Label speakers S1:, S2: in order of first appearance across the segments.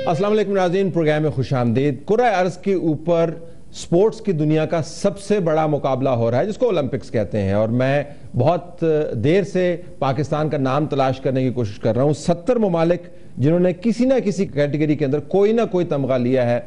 S1: अस्सलाम वालेकुम नाज़रीन, प्रोग्राम में खुशामदीद। कुर्रा अर्ज़ के ऊपर स्पोर्ट्स की दुनिया का सबसे बड़ा मुकाबला हो रहा है जिसको ओलंपिक्स कहते हैं, और मैं बहुत देर से पाकिस्तान का नाम तलाश करने की कोशिश कर रहा हूँ। 70 ममालिक जिन्होंने किसी ना किसी कैटेगरी के अंदर कोई ना कोई तमगा लिया है,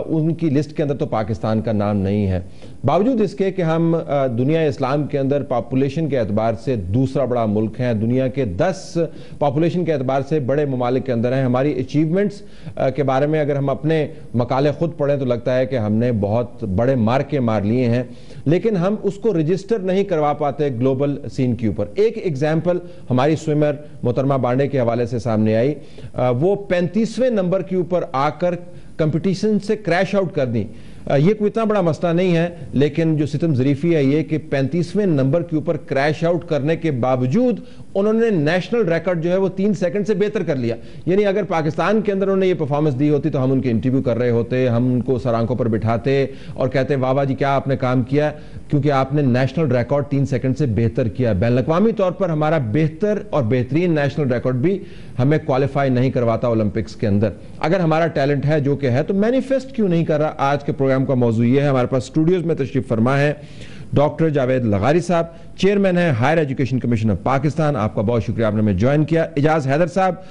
S1: उनकी लिस्ट के अंदर तो पाकिस्तान का नाम नहीं है। बावजूद इसके कि हम दुनिया इस्लाम के अंदर पॉपुलेशन के एतबार से दूसरा बड़ा मुल्क हैं, दुनिया के 10 पॉपुलेशन के एतबार से बड़े ममालिक के अंदर हैं। हमारी अचीवमेंट्स के बारे में अगर हम अपने मकाले खुद पढ़ें तो लगता है कि हमने बहुत बड़े मार्के मार लिए हैं, लेकिन हम उसको रजिस्टर नहीं करवा पाते ग्लोबल सीन के ऊपर। एक एग्जाम्पल हमारी स्विमर मोहतरमा बांडे के हवाले से सामने आई। वो 35वें नंबर के ऊपर आकर कंपटीशन से क्रैश आउट कर दी। ये कोई इतना बड़ा मसला नहीं है, लेकिन जो सितम ज़रीफ़ी है ये कि 35वें नंबर के ऊपर क्रैश आउट करने के बावजूद उन्होंने नेशनल रिकॉर्ड जो है वो 3 सेकंड से बेहतर कर लिया। यानी अगर पाकिस्तान के अंदर उन्होंने ये परफॉर्मेंस दी होती तो हम उनके इंटरव्यू कर रहे होते, हम उनको सर आंखों पर बिठाते और कहते वाह वाह जी क्या आपने काम किया, क्योंकि आपने नेशनल रिकॉर्ड 3 सेकंड से बेहतर किया। बैनुल-अक़वामी तौर पर हमारा बेहतर और बेहतरीन नेशनल रिकॉर्ड भी हमें क्वालिफाई नहीं करवाता ओलंपिक्स के अंदर। अगर हमारा टैलेंट है जो कि है तो मैनिफेस्ट क्यों नहीं कर रहा। आज के प्रोग्राम का मौजू ये है। हमारे पास स्टूडियोज में तशरीफ फरमा है डॉक्टर जावेद लगारी साहब, चेयरमैन है higher education commission of Pakistan. आपका बहुत शुक्रिया, आपने हमें ज्वाइन किया। इजाज हैदर साहब,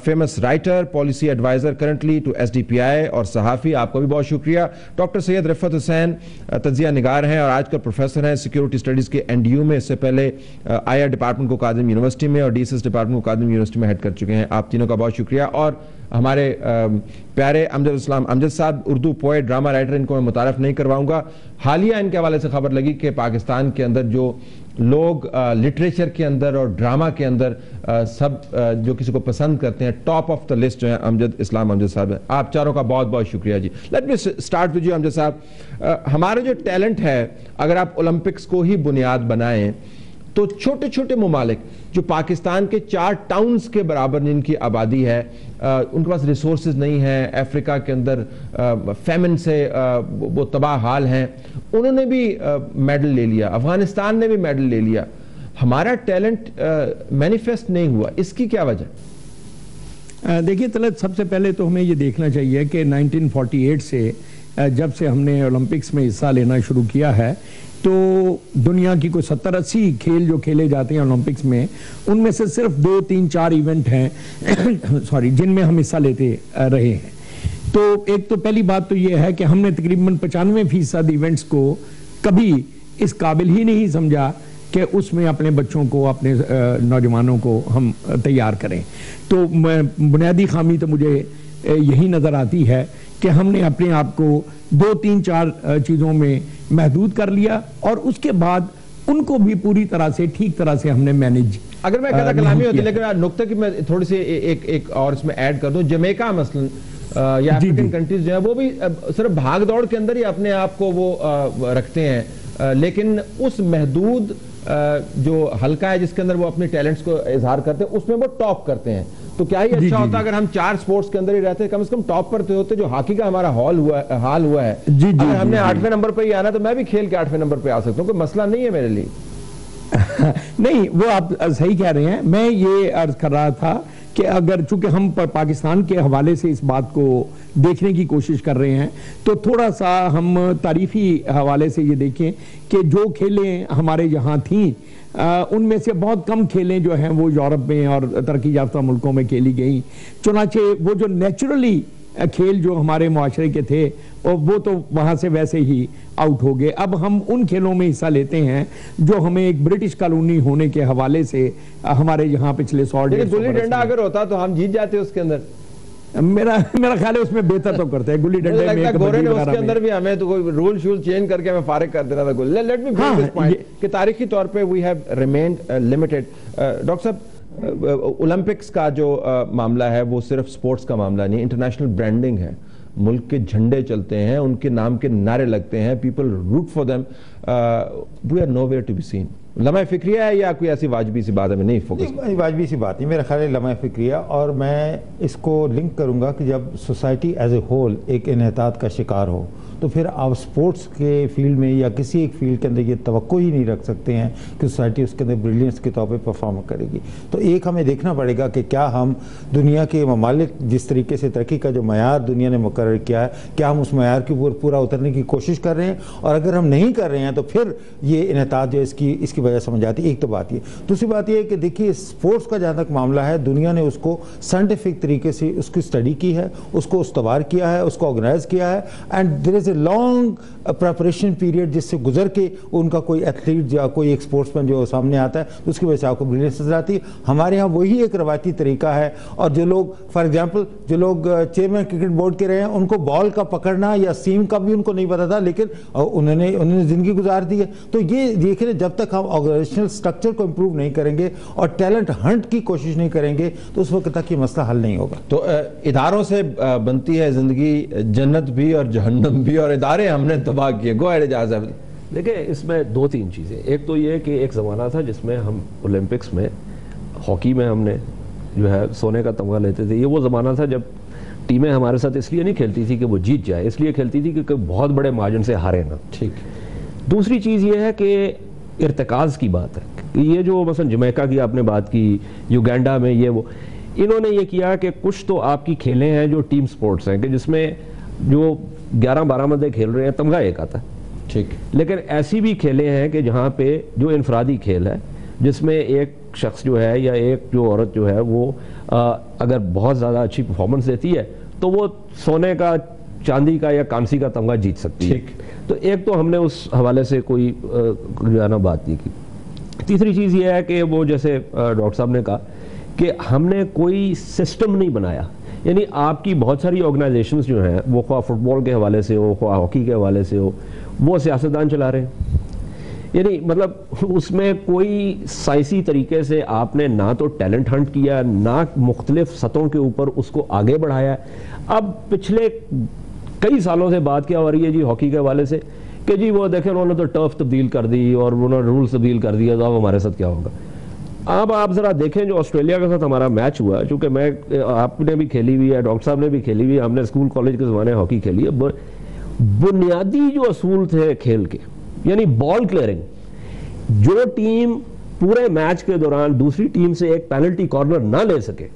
S1: famous writer, policy advisor currently to SDPI और सहाफ़ी, आपका भी बहुत शुक्रिया। डॉक्टर सैयद रिफ़त हुसैन, तजिया निगार हैं और आजकल प्रोफेसर हैं सिक्योरिटी स्टडीज़ के NDU में। इससे पहले IR डिपार्टमेंट को कादिम यूनिवर्सिटी में और DSS डिपार्टमेंट को कादिम यूनिवर्सिटी में हेड कर चुके हैं। आप तीनों का बहुत शुक्रिया। और हमारे प्यारे अमजद साहब, उर्दू पोएट, ड्रामा राइटर, इनको मैं मुतारफ़ नहीं करवाऊंगा। हालिया इनके हवाले से खबर लगी कि पाकिस्तान के अंदर जो लोग लिटरेचर के अंदर और ड्रामा के अंदर सब जो किसी को पसंद करते हैं, टॉप ऑफ द लिस्ट जो है अमजद साहब है। आप चारों का बहुत बहुत शुक्रिया जी। Let me start with you Amjad साहब। हमारा जो टैलेंट है, अगर आप ओलंपिक्स को ही बुनियाद बनाएं तो छोटे छोटे ममालिक जो पाकिस्तान के 4 टाउन्स के बराबर जिनकी आबादी है, उनके पास रिसोर्सेज नहीं है, अफ्रीका के अंदर फेमिन से वो तबाह हाल हैं, उन्होंने भी मेडल ले लिया, अफगानिस्तान ने भी मेडल ले लिया। हमारा टैलेंट मैनिफेस्ट नहीं हुआ, इसकी क्या वजह?
S2: देखिए तलत, सबसे पहले तो हमें ये देखना चाहिए कि 1948 से जब से हमने ओलंपिक्स में हिस्सा लेना शुरू किया है तो दुनिया की कोई 70-80 खेल जो खेले जाते हैं ओलंपिक्स में, उनमें से सिर्फ 2, 3, 4 इवेंट हैं सॉरी जिनमें हम हिस्सा लेते रहे हैं। तो एक तो पहली बात तो ये है कि हमने तकरीबन 95% इवेंट्स को कभी इस काबिल ही नहीं समझा कि उसमें अपने बच्चों को, अपने नौजवानों को हम तैयार करें। तो बुनियादी खामी तो मुझे यही नज़र आती है कि हमने अपने आप को 2, 3, 4 चीज़ों में महदूद कर लिया और उसके बाद उनको भी पूरी तरह से ठीक तरह से हमने मैनेज।
S1: अगर मैं कहता कलामी होती, लेकिन नुक्ते की मैं थोड़ी सी एक और इसमें ऐड कर दूं, जमैका मसलन या अफ्रीकन कंट्रीज जो है वो भी सिर्फ भाग दौड़ के अंदर ही अपने आप को वो रखते हैं, लेकिन उस महदूद जो हल्का है जिसके अंदर वो अपने टैलेंट्स को इजहार करते हैं उसमें वो टॉप करते हैं। तो क्या ही अच्छा होता अगर हम 4 स्पोर्ट्स के अंदर ही रहते, कम से कम टॉप पर तो होते। जो हॉकी का हमारा हाल हुआ है, अगर हमने 8वें नंबर पर ही आना तो मैं भी खेल के 8वें नंबर पर आ सकता हूँ, कोई मसला नहीं है मेरे लिए।
S2: नहीं, वो आप सही कह रहे हैं। मैं ये अर्ज कर रहा था कि अगर चूंकि हम पाकिस्तान के हवाले से इस बात को देखने की कोशिश कर रहे हैं तो थोड़ा सा हम तारीखी हवाले से ये देखें कि जो खेलें हमारे यहाँ थी उनमें से बहुत कम खेलें जो हैं वो यूरोप में और तरक्की याफ्ता मुल्कों में खेली गई। चुनाचे वो जो नेचुरली खेल जो हमारे मुआशरे के थे और वो तो वहाँ से वैसे ही आउट हो गए। अब हम उन खेलों में हिस्सा लेते हैं जो हमें एक ब्रिटिश कॉलोनी होने के हवाले से हमारे यहाँ पिछले 100-150
S1: गुल्ली डंडा अगर होता तो हम जीत जाते उसके अंदर।
S2: मेरा ख्याल है उसमें बेहतर तो करते हैं गुल्ली डंडे में,
S1: गोरे ने उसके अंदर भी हमें तो कोई रूल शूल चेंज करके हमें फारिग कर देना था। Let me bring this point कि तारीखी तौर पे we have remained limited. Doctor साहब, ओलंपिक्स का जो मामला है वो सिर्फ स्पोर्ट्स का मामला नहीं, इंटरनेशनल ब्रांडिंग है। मुल्क के झंडे चलते हैं, उनके नाम के नारे लगते हैं, people root for them, we are nowhere to be seen. लम्हा फिक्रिया है या कोई ऐसी वाजबी सी बात है? नहीं फोकस
S3: वाजबी सी बात नहीं, मेरा ख्याल है लम्हा फिक्रिया। और मैं इसको लिंक करूंगा कि जब सोसाइटी एज ए होल एक इन्हतात का शिकार हो तो फिर आप स्पोर्ट्स के फील्ड में या किसी एक फील्ड के अंदर ये तवक्को ही नहीं रख सकते हैं कि सोसाइटी उसके अंदर ब्रिलियंस के तौर पे परफॉर्म करेगी। तो एक हमें देखना पड़ेगा कि क्या हम दुनिया के ममालिक जिस तरीके से तरक्की का जो मयार दुनिया ने मुकर्रर किया है, क्या हम उस मयार के ऊपर पूरा उतरने की कोशिश कर रहे हैं, और अगर हम नहीं कर रहे हैं तो फिर ये इन्हतात जो इसकी वजह समझ आती है। एक तो बात ये, दूसरी बात ये है कि देखिए स्पोर्ट्स का जहाँ तक मामला है, दुनिया ने उसको साइंटिफिक तरीके से उसकी स्टडी की है, उसको उस्तवार किया है, उसको ऑर्गेनाइज किया है, and there is a long preparation period जिससे गुजर के उनका कोई एथलीट या कोई एक स्पोर्ट्समैन जो सामने आता है तो उसकी वजह से आपको ब्रिलियंस नजर आती है। हमारे यहाँ वही एक रवायती तरीका है, और जो लोग फॉर एग्जांपल जो लोग चेयरमैन क्रिकेट बोर्ड के रहे हैं उनको बॉल का पकड़ना या सीम का भी उनको नहीं पता था, लेकिन उन्होंने जिंदगी गुजार दी है। तो ये देखिए, जब तक हम ऑर्गेनाइजेशनल स्ट्रक्चर को इम्प्रूव नहीं करेंगे और टैलेंट हंट की कोशिश नहीं करेंगे तो उस वक्त तक ये मसला हल नहीं होगा।
S1: तो इदारों से बनती है जिंदगी, जन्नत भी और जहन्नम भी, और इदारे हमने तबाह किए। गो अहेड एजाज साहब।
S4: देखिए, इसमें दो तीन चीज़ें। एक तो ये कि एक ज़माना था जिसमें हम ओलंपिक्स में हॉकी में हमने जो है सोने का तमगा लेते थे। ये वो ज़माना था जब टीमें हमारे साथ इसलिए नहीं खेलती थी कि वो जीत जाए, इसलिए खेलती थी कि बहुत बड़े मार्जिन से हारे ना।
S1: ठीक।
S4: दूसरी चीज़ ये है कि इर्तिकाज़ की बात है। ये जो मसलन जमैका की आपने बात की, युगांडा में ये वो, इन्होंने ये किया कि कुछ तो आपकी खेलें हैं जो टीम स्पोर्ट्स हैं कि जिसमें जो 11-12 बंदे खेल रहे हैं, तमगा एक आता है।
S1: ठीक।
S4: लेकिन ऐसी भी खेलें हैं कि जहाँ पे जो इनफरादी खेल है, जिसमें एक शख्स जो है या एक जो औरत जो है वो अगर बहुत ज़्यादा अच्छी परफॉर्मेंस देती है तो वो सोने का, चांदी का या कांसी का तमगा जीत सकती है। तो एक तो हमने उस हवाले से कोई बात नहीं की। तीसरी चीज़ ये है कि वो जैसे डॉक्टर साहब ने कहा कि हमने कोई सिस्टम नहीं बनाया। यानी आपकी बहुत सारी ऑर्गेनाइजेशंस जो हैं वो ख्वाह फुटबॉल के हवाले से हो, ख्वाह हॉकी के हवाले से हो, वो सियासतदान चला रहे हैं। यानी मतलब उसमें कोई साइंसी तरीके से आपने ना तो टैलेंट हंट किया, ना मुख्तलिफ सतहों के ऊपर उसको आगे बढ़ाया। अब पिछले कई सालों से बात क्या हो रही है जी हॉकी के हवाले से कि जी वो देखें उन्होंने तो टर्फ तब्दील कर दी और उन्होंने रूल्स तब्दील कर दिया, तो अब हमारे साथ क्या होगा। अब आप ज़रा देखें जो ऑस्ट्रेलिया के साथ हमारा मैच हुआ, चूँकि मैं आपने भी खेली हुई है, डॉक्टर साहब ने भी खेली हुई है, हमने स्कूल कॉलेज के ज़माने हॉकी खेली है। बुनियादी जो असूल थे खेल के, यानी बॉल क्लियरिंग, जो टीम पूरे मैच के दौरान दूसरी टीम से एक पेनल्टी कॉर्नर ना ले सके,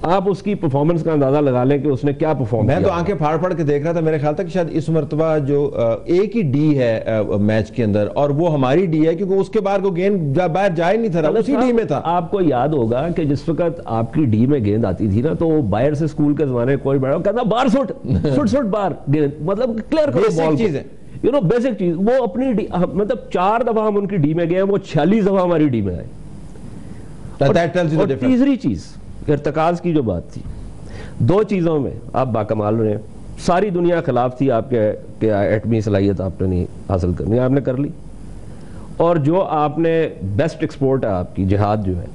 S4: आप उसकी परफॉर्मेंस का अंदाजा लगा लें कि उसने क्या परफॉर्म किया।
S1: मैं तो आंखें फाड़ फाड़ के देख रहा था, मेरे ख्याल था कि शायद इस मर्तबा जो एक ही डी है मैच के अंदर और वो हमारी डी है, क्योंकि उसके बाहर को गेंद बाहर जा ही नहीं था, उसी डी में था।
S4: आपको याद होगा कि जिस वक्त आपकी डी में गेंद आती थी ना, तो बाहर से स्कूल के जमाने कोई बड़ा कहता बाहर सुट बाहर गेंद, मतलब क्लियर करो बॉल चीज है, यू नो बेसिक चीज। वो अपनी डी, मतलब 4 दफा हम उनकी डी में गए, वो 46 दफा हमारी डी में आए। और तीसरी चीज इर्तिकाज की जो बात थी, 2 चीज़ों में आप बाकमाल रहे। सारी दुनिया खिलाफ थी आपके एटमी सलाहियत आपने नहीं हासिल करनी, आपने कर ली। और जो आपने बेस्ट एक्सपोर्ट है आपकी जिहाद जो है,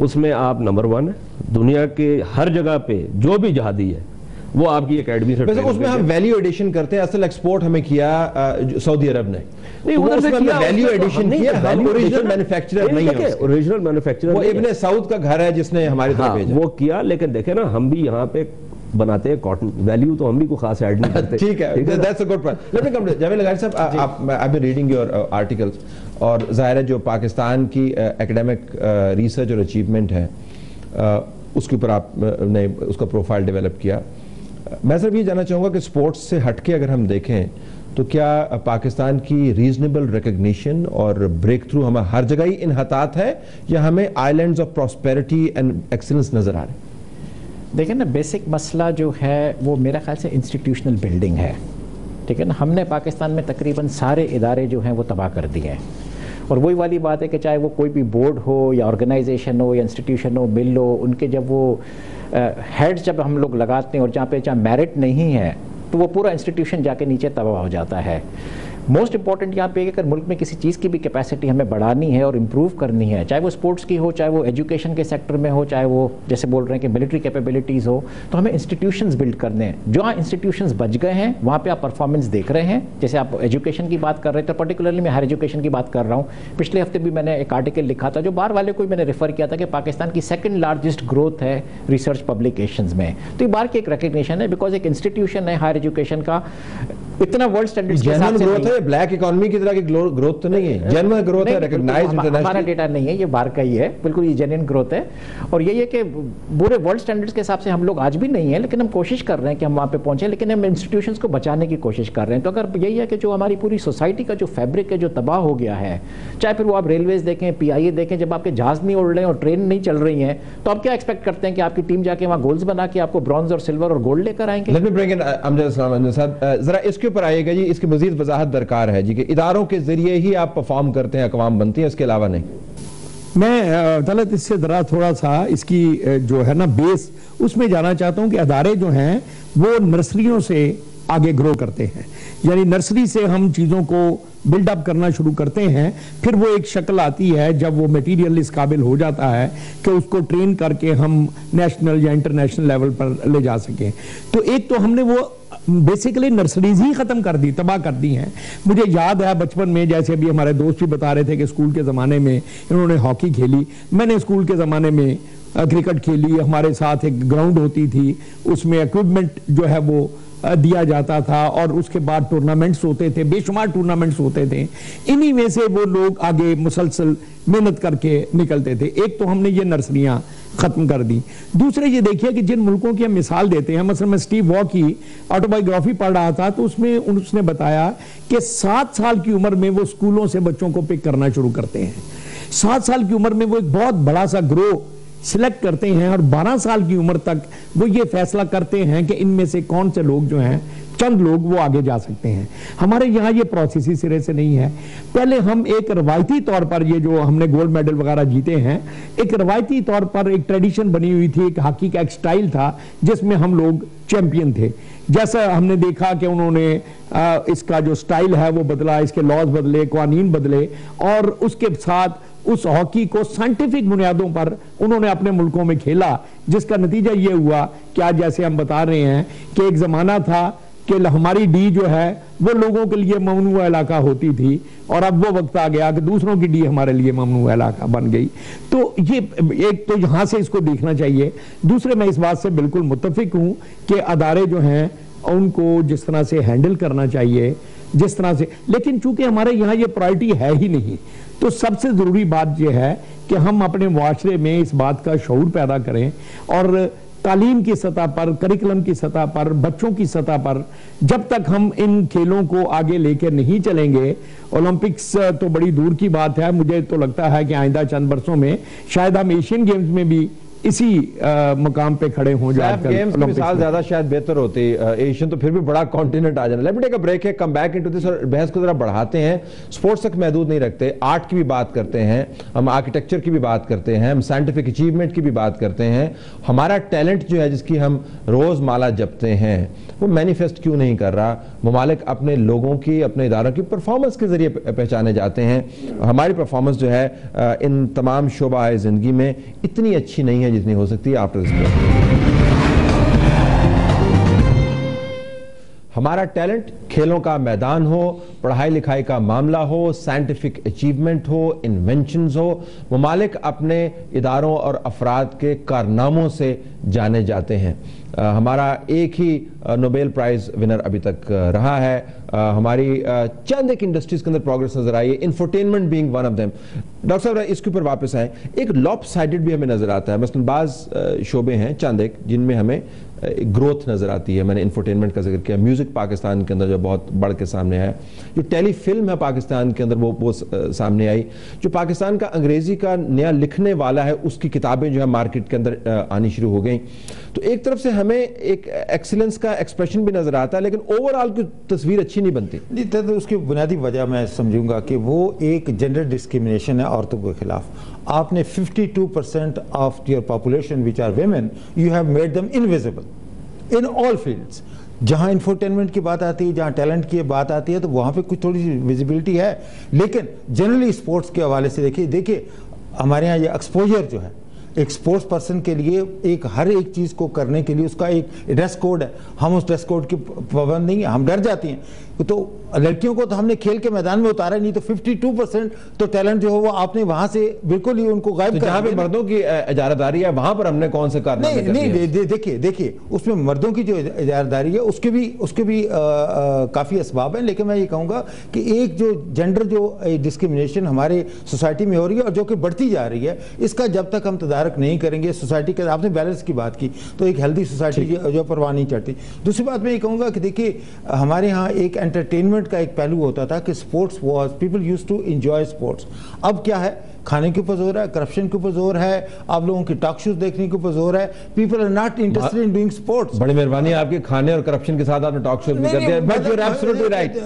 S4: उसमें आप नंबर 1 है दुनिया के हर जगह पे। जो भी जिहादी है वो आपकी एकेडमी से,
S1: उसमें हम वैल्यू एडिशन करते हैं। असल एक्सपोर्ट हमें किया सऊदी अरब ने,
S4: नहीं उधर से किया,
S1: वैल्यू एडिशन किया, ओरिजिनल मैन्युफैक्चरर नहीं है,
S4: ओरिजिनल मैन्युफैक्चरर
S1: वो इब्ने सऊद का घर है जिसने हमारी तरफ भेजा,
S4: वो किया। लेकिन देखे ना, हम भी यहाँ पे बनाते हैं कॉटन, वैल्यू तो हम भी कोई खास ऐड नहीं करते।
S1: ठीक है, that's a good point. Let me come to Javed लगारी साहब, I have been reading your articles, और जाहिर है जो पाकिस्तान की एकेडमिक रिसर्च और अचीवमेंट है उसके ऊपर आपने उसका प्रोफाइल डेवलप किया। मैं सिर्फ ये जानना चाहूँगा कि स्पोर्ट्स से हटके अगर हम देखें तो क्या पाकिस्तान की रीजनेबल रिकग्निशन और ब्रेक थ्रू हमें हर जगह ही इन्हतात है, या हमें islands of prosperity and excellence नजर आ रहे हैं?
S5: देखिए ना, बेसिक मसला जो है वो मेरा ख्याल से इंस्टीट्यूशनल बिल्डिंग है। ठीक है ना, हमने पाकिस्तान में तकरीबन सारे इदारे जो हैं वो तबाह कर दिए हैं। और वही वाली बात है कि चाहे वो कोई भी बोर्ड हो या ऑर्गेनाइजेशन हो या इंस्टीट्यूशन हो, मिल हो, उनके जब वो हेड्स जब हम लोग लगाते हैं और जहाँ पे मेरिट नहीं है तो वो पूरा इंस्टीट्यूशन जाके नीचे तबाह हो जाता है। मोस्ट इंपॉर्टेंट यहाँ पे अगर मुल्क में किसी चीज़ की भी कैपेसिटी हमें बढ़ानी है और इम्प्रूव करनी है, चाहे वो स्पोर्ट्स की हो, चाहे वो एजुकेशन के सेक्टर में हो, चाहे वो जैसे बोल रहे हैं कि मिलिट्री कैपेबिलिटीज़ हो, तो हमें इंस्टीट्यूशंस बिल्ड करने हैं। जहाँ इंस्टीट्यूशंस बच गए हैं वहाँ पे आप परफॉर्मेंस देख रहे हैं। जैसे आप एजुकेशन की बात कर रहे थे, तो पर्टिकुलरली मैं हायर एजुकेशन की बात कर रहा हूँ। पिछले हफ्ते भी मैंने एक आर्टिकल लिखा था जो बाहर वाले को मैंने रेफर किया था कि पाकिस्तान की सेकंड लार्जेस्ट ग्रोथ है रिसर्च पब्लिकेशंस में। तो ये बाहर की एक रिकग्निशन है, बिकॉज एक इंस्टीट्यूशन है हायर एजुकेशन का, इतना वर्ल्ड स्टैंडर्ड्स के हिसाब से
S1: ग्रोथ है, ब्लैक इकोनॉमी की तरह की ग्रोथ तो नहीं है, जेन्युइन ग्रोथ है, रिकॉग्नाइज्ड इंटरनेशनल।
S5: हमारा डेटा नहीं है, ये बाहर का ही है, बिल्कुल ये जेन्युइन ग्रोथ है। और यही है कि पूरे वर्ल्ड स्टैंडर्ड्स के हिसाब से हम लोग आज भी नहीं है, लेकिन हम कोशिश कर रहे हैं कि हम वहाँ पे पहुंचे, लेकिन हम इंस्टीट्यूशंस को बचाने की कोशिश कर रहे हैं। तो अगर यही है कि जो हमारी पूरी सोसाइटी का जो फैब्रिक है जो तबाह हो गया है, चाहे फिर वो आप रेलवेज देखें, PIA देखें, जब आपके जहाज नहीं उड़ रहे हैं और ट्रेन नहीं चल रही हैं, तो आप क्या एक्सपेक्ट करते हैं कि आपकी टीम जाके वहाँ गोल्स बना के आपको ब्रॉन्ज और सिल्वर और गोल्ड लेकर आएंगे?
S1: Late me bring in Amjad साहब, जरा इसके ऊपर आइएगा जी, इसकी मजीद वजाहत दरकार है जी कि इदारों के जरिए ही आप परफॉर्म करते हैं, अकवाम बनती है, इसके अलावा नहीं।
S2: मैं तलत इससे जरा थोड़ा सा इसकी जो है ना बेस उसमें जाना चाहता हूं कि अदारे जो हैं वो नर्सरियों से आगे ग्रो करते हैं, यानी नर्सरी से हम चीज़ों को बिल्डअप करना शुरू करते हैं, फिर वो एक शक्ल आती है जब वो मटेरियल इस काबिल हो जाता है कि उसको ट्रेन करके हम नेशनल या इंटरनेशनल लेवल पर ले जा सकें। तो एक तो हमने वो बेसिकली नर्सरीज ही खत्म कर दी, तबाह कर दी हैं। मुझे याद है बचपन में, जैसे अभी हमारे दोस्त भी बता रहे थे कि स्कूल के ज़माने में इन्होंने हॉकी खेली, मैंने स्कूल के ज़माने में क्रिकेट खेली। हमारे साथ एक ग्राउंड होती थी, उसमें इक्विपमेंट जो है वो दिया जाता था और उसके बाद टूर्नामेंट्स होते थे, बेशुमार टूर्नामेंट्स होते थे। इन्हीं में से वो लोग आगे मुसलसल मेहनत करके निकलते थे। एक तो हमने ये नर्सरियां खत्म कर दी। दूसरे ये देखिए कि जिन मुल्कों की हम मिसाल देते हैं, मसलन मैं स्टीव वॉ की ऑटोबायोग्राफी पढ़ रहा था, तो उसमें उसने बताया कि 7 साल की उम्र में वो स्कूलों से बच्चों को पिक करना शुरू करते हैं। 7 साल की उम्र में वो एक बहुत बड़ा सा ग्रो सिलेक्ट करते हैं और 12 साल की उम्र तक वो ये फैसला करते हैं कि इनमें से कौन से लोग जो हैं, चंद लोग वो आगे जा सकते हैं। हमारे यहाँ ये प्रोसेस ही सिरे से नहीं है। पहले हम एक रवायती तौर पर, ये जो हमने गोल्ड मेडल वगैरह जीते हैं, एक रवायती तौर पर एक ट्रेडिशन बनी हुई थी, एक हॉकी का एक स्टाइल था जिसमें हम लोग चैंपियन थे। जैसा हमने देखा कि उन्होंने इसका जो स्टाइल है वो बदला, इसके लॉज बदले, कानून बदले, और उसके साथ उस हॉकी को साइंटिफिक बुनियादों पर उन्होंने अपने मुल्कों में खेला, जिसका नतीजा ये हुआ कि आज जैसे हम बता रहे हैं कि एक जमाना था कि हमारी डी जो है वो लोगों के लिए ममनुआ इलाका होती थी, और अब वो वक्त आ गया कि दूसरों की डी हमारे लिए ममनुआ इलाका बन गई। तो ये एक तो यहां से इसको देखना चाहिए। दूसरे, मैं इस बात से बिल्कुल मुत्तफिक हूं कि अदारे जो हैं उनको जिस तरह से हैंडल करना चाहिए, जिस तरह से, लेकिन चूंकि हमारे यहाँ ये प्रायोरिटी है ही नहीं, तो सबसे जरूरी बात यह है कि हम अपने मुआशरे में इस बात का शऊर पैदा करें और तालीम की सतह पर, करिकुलम की सतह पर, बच्चों की सतह पर जब तक हम इन खेलों को आगे लेकर नहीं चलेंगे, ओलंपिक्स तो बड़ी दूर की बात है, मुझे तो लगता है कि आइंदा चंद बरसों में शायद हम एशियन गेम्स में भी इसी मुकाम पे खड़े हो जाते हैं।
S1: गेम्स की मिसाल ज्यादा शायद बेहतर होती, एशियन तो फिर भी बड़ा कॉन्टिनेंट आ जाना। Let me take a break है, कम बैक इनटू दिस और बहस को जरा बढ़ाते हैं। स्पोर्ट्स तक महदूद नहीं रखते, आर्ट की भी बात करते हैं, हम आर्किटेक्चर की भी बात करते हैं, हम साइंटिफिक अचीवमेंट की भी बात करते हैं। हमारा टैलेंट जो है जिसकी हम रोज माला जपते हैं वो मैनिफेस्ट क्यों नहीं कर रहा? ममालिक अपने लोगों की, अपने इदारों की परफॉर्मेंस के जरिए पहचाने जाते हैं। हमारी परफॉर्मेंस जो है इन तमाम शोबा जिंदगी में इतनी अच्छी नहीं है जितनी हो सकती है। आफ्टर दिस हमारा टैलेंट, खेलों का मैदान हो, पढ़ाई लिखाई का मामला हो, साइंटिफिक अचीवमेंट हो, इन्वेंशंस हो, ममालिक अपने इदारों और अफराद के कारनामों से जाने जाते हैं। हमारा एक ही नोबेल प्राइज विनर अभी तक रहा है। हमारी चंद एक इंडस्ट्रीज के अंदर प्रोग्रेस नजर आई है, infotainment being one of them. Doctor साहब इसके ऊपर वापस आए, एक लॉपसाइडेड भी हमें नजर आता है। मसलन बाज शोबे हैं चंद एक जिनमें हमें ग्रोथ नजर आती है। मैंने इंफोटेनमेंट का जिक्र किया, म्यूजिक पाकिस्तान के अंदर जो बहुत बढ़ के सामने आया, जो टेली फिल्म है पाकिस्तान के अंदर वो सामने आई, जो पाकिस्तान का अंग्रेजी का नया लिखने वाला है उसकी किताबें जो है मार्केट के अंदर आनी शुरू हो गई। तो एक तरफ से हमें एक एक्सीलेंस का एक्सप्रेशन भी नजर आता है, लेकिन ओवरऑल की तस्वीर अच्छी नहीं बनती।
S3: तो उसकी बुनियादी वजह मैं समझूंगा कि वो एक जेंडर डिस्क्रिमिनेशन है औरतों के खिलाफ। आपने 52% of your population which are women, you have made them invisible in all fields. जहाँ इंफोटेनमेंट की बात आती है, जहाँ टैलेंट की बात आती है, तो वहाँ पे कुछ थोड़ी सी विजिबिलिटी है। लेकिन जनरली स्पोर्ट्स के हवाले से देखिए हमारे यहाँ ये एक्सपोजर जो है एक स्पोर्ट्स पर्सन के लिए, एक हर एक चीज़ को करने के लिए उसका एक ड्रेस कोड है। हम उस ड्रेस कोड की पाबंद नहीं है, हम डर जाती हैं। तो लड़कियों को तो हमने खेल के मैदान में उतारा नहीं, तो 52% तो टैलेंट जो है वो आपने वहां से बिल्कुल ही उनको गायब कर
S1: जहां पे मर्दों की इजारादारी है वहां पर हमने कौन से कारनामे कर दिए?
S3: देखिए उसमें मर्दों की जो इजारादारी है उसके भी काफ़ी असबाब हैं। लेकिन मैं ये कहूँगा कि एक जो जेंडर जो डिस्क्रिमिनेशन हमारे सोसाइटी में हो रही है और जो कि बढ़ती जा रही है, इसका जब तक हम तदारक नहीं करेंगे सोसाइटी के, आपने बैलेंस की बात की, तो एक हेल्दी सोसाइटी जो परवाह नहीं चढ़ती। दूसरी बात मैं ये कहूँगा कि देखिए हमारे यहाँ एक एंटरटेनमेंट का एक पहलू होता था कि sports was, people used to enjoy sports. अब क्या है, खाने के ऊपर जोर है, करप्शन के ऊपर जोर है, आप लोगों की टॉक शोज देखने के ऊपर जोर है। People are not interested in doing sports.
S1: बड़ी मेहरबानी आपके, खाने और करप्शन के साथ आपने टॉक शोज भी कर दिया, but you are absolutely right.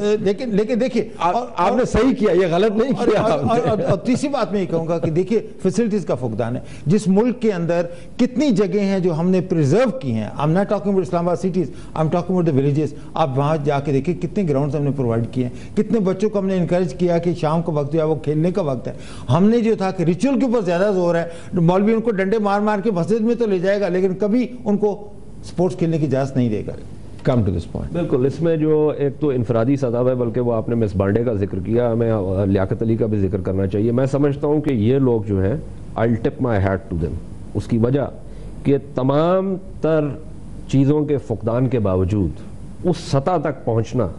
S3: लेकिन देखिए
S1: आपने सही किया, ये गलत नहीं किया।
S3: और तीसरी बात मैं ये कहूँगा कि देखिए फैसिलिटीज का फुकदान है। जिस मुल्क के अंदर कितनी जगह हैं जो हमने प्रिजर्व की हैं, I am not talking about Islamabad cities, I am talking about the villages. आप वहाँ जाके देखिए कितने ग्राउंड्स हमने प्रोवाइड किए हैं, कितने बच्चों को हमने इंकरेज किया कि शाम का वक्त जो है वो खेलने का वक्त है। हमने जो था कि रिचुअल ऊपर ज्यादा जोर है, मौलवी उनको डंडे मार मार के मस्जिद में तो ले जाएगा लेकिन कभी उनको स्पोर्ट्स खेलने की इजाजत नहीं देगा।
S1: Come to this point.
S4: बिल्कुल, इसमें जो एक तो इनफरादी सतह है, बल्कि वो आपने मिस बांडे का जिक्र किया, हमें लियाकत अली का भी जिक्र करना चाहिए। मैं समझता हूँ कि ये लोग जो हैं, I will tip my hat to them. उसकी वजह कि तमाम तर चीज़ों के फुकदान के बावजूद उस सतह तक पहुँचना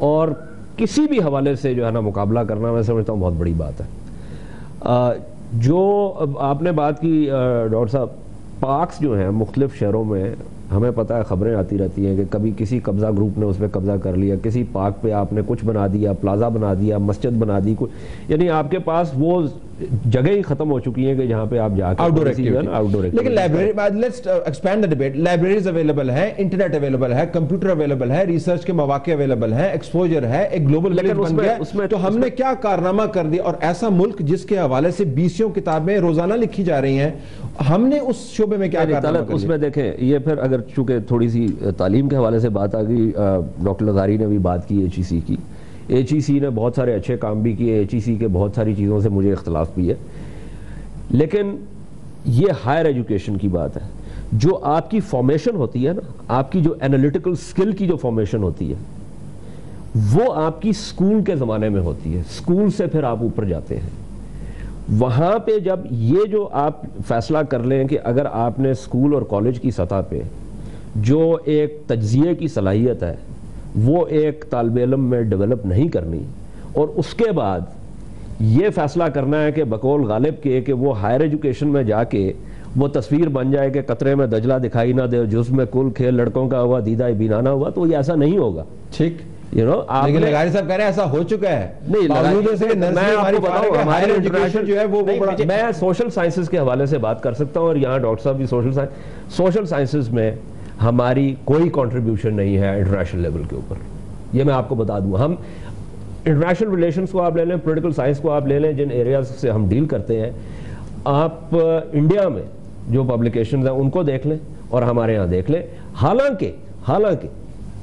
S4: और किसी भी हवाले से जो है ना मुकाबला करना, मैं समझता हूँ बहुत बड़ी बात है। जो आपने बात की डॉक्टर साहब, पार्क्स जो हैं मुख्तलिफ शहरों में, हमें पता है खबरें आती रहती हैं कि कभी किसी कब्जा ग्रुप ने उस पर कब्जा कर लिया, किसी पार्क पे आपने कुछ बना दिया, प्लाजा बना दिया, मस्जिद बना दी, यानी आपके पास वो जगह ही खत्म हो चुकी है कि जहां पे आप जाकर
S1: आउटडोर एक्टिविटी। लेकिन library, let's expand the debate, libraries available है, इंटरनेट अवेलेबल है, कंप्यूटर अवेलेबल है, रिसर्च के मौके अवेलेबल है, एक्सपोजर है, एक ग्लोबल विलेज बन गया। उसमें तो हमने क्या कारनामा कर दिया, और ऐसा मुल्क जिसके हवाले से 20 किताबें रोजाना लिखी जा रही हैं, हमने उस शोबे में क्या कारनामा कर दिया?
S4: उसमें देखें, ये फिर अगर चूंकि थोड़ी सी तालीम के हवाले से बात आ गई, डॉक्टर लजारी ने भी बात की HEC की। HEC ने बहुत सारे अच्छे काम भी किए, HEC के बहुत सारी चीज़ों से मुझे इख्तलाफ भी है, लेकिन ये हायर एजुकेशन की बात है। जो आपकी फॉर्मेशन होती है ना, आपकी जो एनालिटिकल स्किल की जो फॉर्मेशन होती है, वो आपकी स्कूल के ज़माने में होती है। स्कूल से फिर आप ऊपर जाते हैं। वहाँ पे जब ये जो आप फैसला कर लें कि अगर आपने स्कूल और कॉलेज की सतह पे जो एक तज्ज़िये की सलाहियत है वो एक तालिब इल्म में डेवलप नहीं करनी, और उसके बाद ये फैसला करना है कि बकौल गालिब के कि वो हायर एजुकेशन में जाके वो तस्वीर बन जाए कि कतरे में दजला दिखाई ना दे, जुज़ में कुल खेल लड़कों का हुआ, दीदा बीनाना हुआ, तो ये ऐसा नहीं होगा।
S1: ठीक,
S4: यू नो,
S1: लेकिन लगारी साहब कह रहे हैं ऐसा हो चुका है।
S4: नहीं, मैं आपको बताऊं, हमारे
S1: एजुकेशन जो है वो बड़ा,
S4: मैं सोशल साइंसेज के हवाले से बात कर सकता हूँ, और यहाँ डॉक्टर साहब भी सोशल साइंसेज में हमारी कोई कंट्रीब्यूशन नहीं है इंटरनेशनल लेवल के ऊपर। ये मैं आपको बता दूं, हम इंटरनेशनल रिलेशंस को आप ले लें, पॉलिटिकल साइंस को आप ले लें, जिन एरियाज से हम डील करते हैं, आप इंडिया में जो पब्लिकेशंस हैं उनको देख लें और हमारे यहाँ देख लें। हालांकि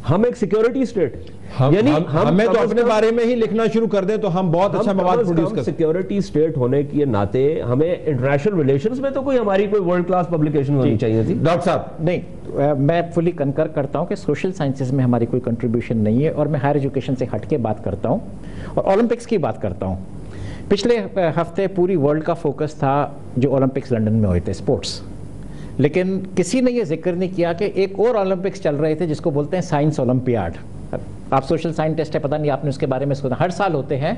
S4: हम एक सिक्योरिटी स्टेट है,
S1: यानी हमें तो अपने बारे में ही लिखना शुरू कर दें तो हम बहुत अच्छा मवाद प्रोड्यूस कर।
S4: सिक्योरिटी स्टेट होने के नाते हमें इंटरनेशनल रिलेशंस में तो हमारी कोई वर्ल्ड क्लास पब्लिकेशन होनी चाहिए थी।
S1: डॉक्टर साहब,
S5: नहीं, मैं फुली कंकर करता हूं कि सोशल साइंसेज में हमारी कोई कंट्रीब्यूशन नहीं है, और मैं हायर एजुकेशन से हट के बात करता हूं और ओलंपिक्स की बात करता हूं। पिछले हफ्ते पूरी वर्ल्ड का फोकस था जो ओलंपिक्स लंदन में हुए थे, स्पोर्ट्स, लेकिन किसी ने यह जिक्र नहीं किया कि एक और ओलंपिक्स चल रहे थे जिसको बोलते हैं साइंस ओलंपियाड। आप सोशल साइंटिस्ट है, पता नहीं आपने उसके बारे में सुना, हर साल होते हैं।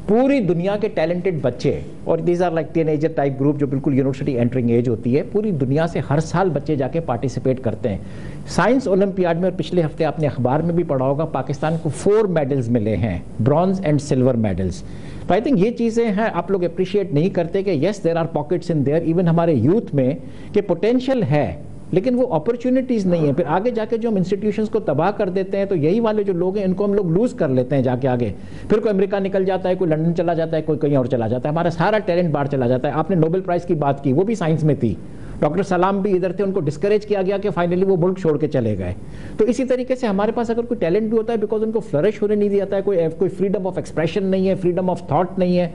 S5: पूरी दुनिया के टैलेंटेड बच्चे, और these are like teenager type group जो बिल्कुल यूनिवर्सिटी एंटरिंग एज होती है, पूरी दुनिया से हर साल बच्चे जाके पार्टिसिपेट करते हैं साइंस ओलंपियाड में। और पिछले हफ्ते आपने अखबार में भी पढ़ा होगा, पाकिस्तान को 4 मेडल्स मिले हैं, ब्रॉन्ज एंड सिल्वर मेडल्स। तो आई थिंक ये चीज़ें हैं, आप लोग अप्रिशिएट नहीं करते कि yes there are pockets in there, even हमारे यूथ में कि पोटेंशियल है, लेकिन वो अपॉर्चुनिटीज़ नहीं है। फिर आगे जाके जो हम इंस्टीट्यूशंस को तबाह कर देते हैं, तो यही वाले जो लोग हैं इनको हम लोग लूज़ कर लेते हैं जाके आगे। फिर कोई अमेरिका निकल जाता है, कोई लंदन चला जाता है, कोई कहीं और चला जाता है, हमारा सारा टैलेंट बाहर चला जाता है। आपने नोबेल प्राइज़ की बात की, वो भी साइंस में थी, डॉक्टर सलाम भी इधर थे, उनको डिस्करेज किया गया कि फाइनली वो मुल्क छोड़ के चले गए। तो इसी तरीके से हमारे पास अगर कोई टैलेंट भी होता है, बिकॉज उनको फ्लरिश होने नहीं दिया जाता है, कोई फ्रीडम ऑफ एक्सप्रेशन नहीं है, फ्रीडम ऑफ थॉट नहीं है,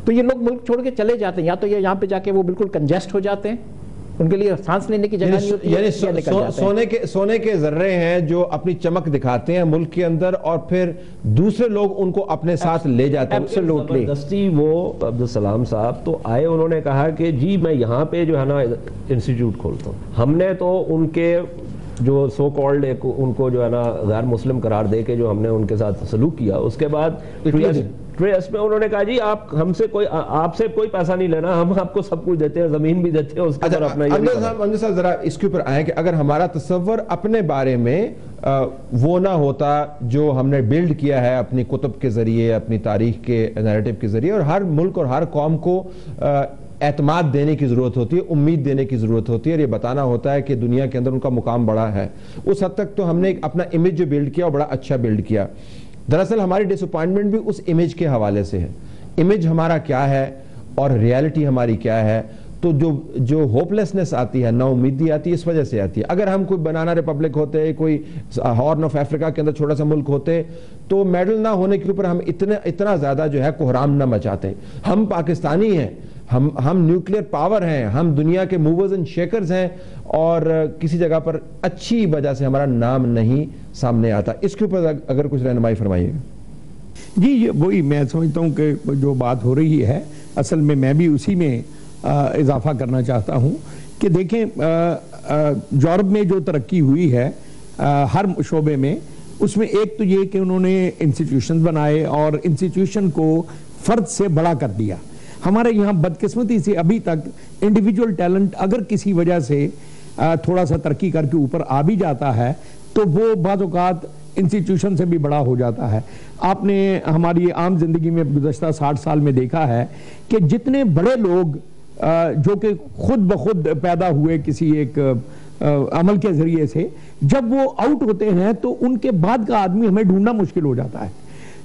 S5: तो ये लोग मुल्क छोड़ के चले जाते हैं। या तो ये यहाँ पे जाके वो बिल्कुल कंजेस्ट हो जाते हैं, उनके लिए सांस लेने की जगह नहीं होती,
S1: यानी सोने के जर्रे हैं जो अपनी चमक दिखाते हैं मुल्क के अंदर, और फिर दूसरे लोग उनको अपने साथ ले जाते हैं।
S5: एब्सोल्युटली।
S4: जबरदस्ती वो अब्दुल सलाम साहब तो आए, उन्होंने कहा कि जी मैं यहाँ पे जो है ना इंस्टीट्यूट खोलता हूँ। हमने तो उनके जो सो कॉल्ड एक उनको जो है ना गैर मुस्लिम करार दे के जो हमने उनके साथ सलूक किया, उसके बाद ट्रेस में उन्होंने कहा जी आप हमसे कोई आपसे कोई पैसा नहीं लेना, हम आपको सब कुछ देते हैं, जमीन भी देते हैं, उसके ऊपर अपना
S1: अंदर साहब जरा इसके ऊपर आए कि अगर हमारा तस्वर अपने बारे में वो ना होता जो हमने बिल्ड किया है अपनी कुतुब के जरिए, अपनी तारीख के नैरेटिव के जरिए, और हर मुल्क और हर कौम को एतमाद देने की ज़रूरत होती है, उम्मीद देने की ज़रूरत होती है, और ये बताना होता है कि दुनिया के अंदर उनका मुकाम बड़ा है। उस हद तक तो हमने अपना इमेज जो बिल्ड किया वो बड़ा अच्छा बिल्ड किया। दरअसल हमारी डिसअपॉइंटमेंट भी उस इमेज के हवाले से है। इमेज हमारा क्या है और रियलिटी हमारी क्या है, तो जो होपलेसनेस आती है, नाउमीदी आती है, इस वजह से आती है। अगर हम कोई बनाना रिपब्लिक होते, कोई हॉर्न ऑफ अफ्रीका के अंदर छोटा सा मुल्क होते, तो मेडल ना होने के ऊपर हम इतना ज़्यादा जो है कोहराम ना मचाते। हम पाकिस्तानी हैं, हम न्यूक्लियर पावर हैं, हम दुनिया के मूवर्स एंड शेकर्स हैं, और किसी जगह पर अच्छी वजह से हमारा नाम नहीं सामने आता। इसके ऊपर अगर कुछ रहनुमाई फरमाइएगा।
S2: जी, ये वही मैं समझता हूँ कि जो बात हो रही है, असल में मैं भी उसी में इजाफा करना चाहता हूँ कि देखें यूरोप में जो तरक्की हुई है हर शोबे में, उसमें एक तो ये कि उन्होंने इंस्टीट्यूशन बनाए और इंस्टीट्यूशन को फर्द से बड़ा कर दिया। हमारे यहाँ बदकिस्मती से अभी तक इंडिविजुअल टैलेंट अगर किसी वजह से थोड़ा सा तरक्की करके ऊपर आ भी जाता है तो वो बाद औक़ात इंस्टीट्यूशन से भी बड़ा हो जाता है। आपने हमारी आम जिंदगी में गुज़श्ता 60 साल में देखा है कि जितने बड़े लोग जो कि खुद ब खुद पैदा हुए किसी एक अमल के जरिए से, जब वो आउट होते हैं तो उनके बाद का आदमी हमें ढूंढना मुश्किल हो जाता है।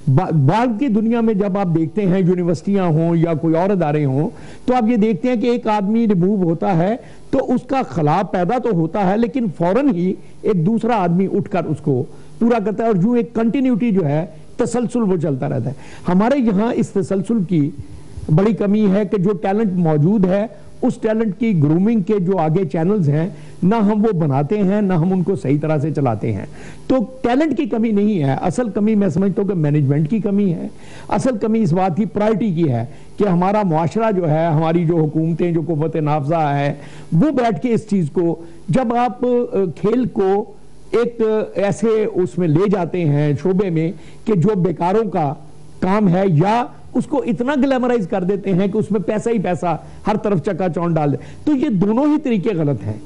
S2: बाद की दुनिया में जब आप देखते हैं यूनिवर्सिटियां हों या कोई और अदारे हों, तो आप ये देखते हैं कि एक आदमी रिमूव होता है तो उसका खला पैदा तो होता है, लेकिन फौरन ही एक दूसरा आदमी उठकर उसको पूरा करता है, और जो एक कंटिन्यूटी जो है, तसलसल वो चलता रहता है। हमारे यहाँ इस तसलसल की बड़ी कमी है कि जो टैलेंट मौजूद है उस टैलेंट की ग्रूमिंग के जो आगे चैनल्स हैं, ना हम वो बनाते हैं, ना हम उनको सही तरह से चलाते हैं। तो टैलेंट की कमी नहीं है, असल कमी मैं समझता हूँ कि मैनेजमेंट की कमी है। असल कमी इस बात की प्रायोरिटी की है कि हमारा मुआशरा जो है, हमारी जो हुकूमतें, जो कुव्वत नाफज़ा है, वो बैठ के इस चीज़ को, जब आप खेल को एक ऐसे उसमें ले जाते हैं शोबे में कि जो बेकारों का काम है, या उसको इतना ग्लैमराइज कर देते हैं कि उसमें पैसा ही पैसा हर तरफ चकाचौंध डाल दे, तो ये दोनों ही तरीके गलत हैं।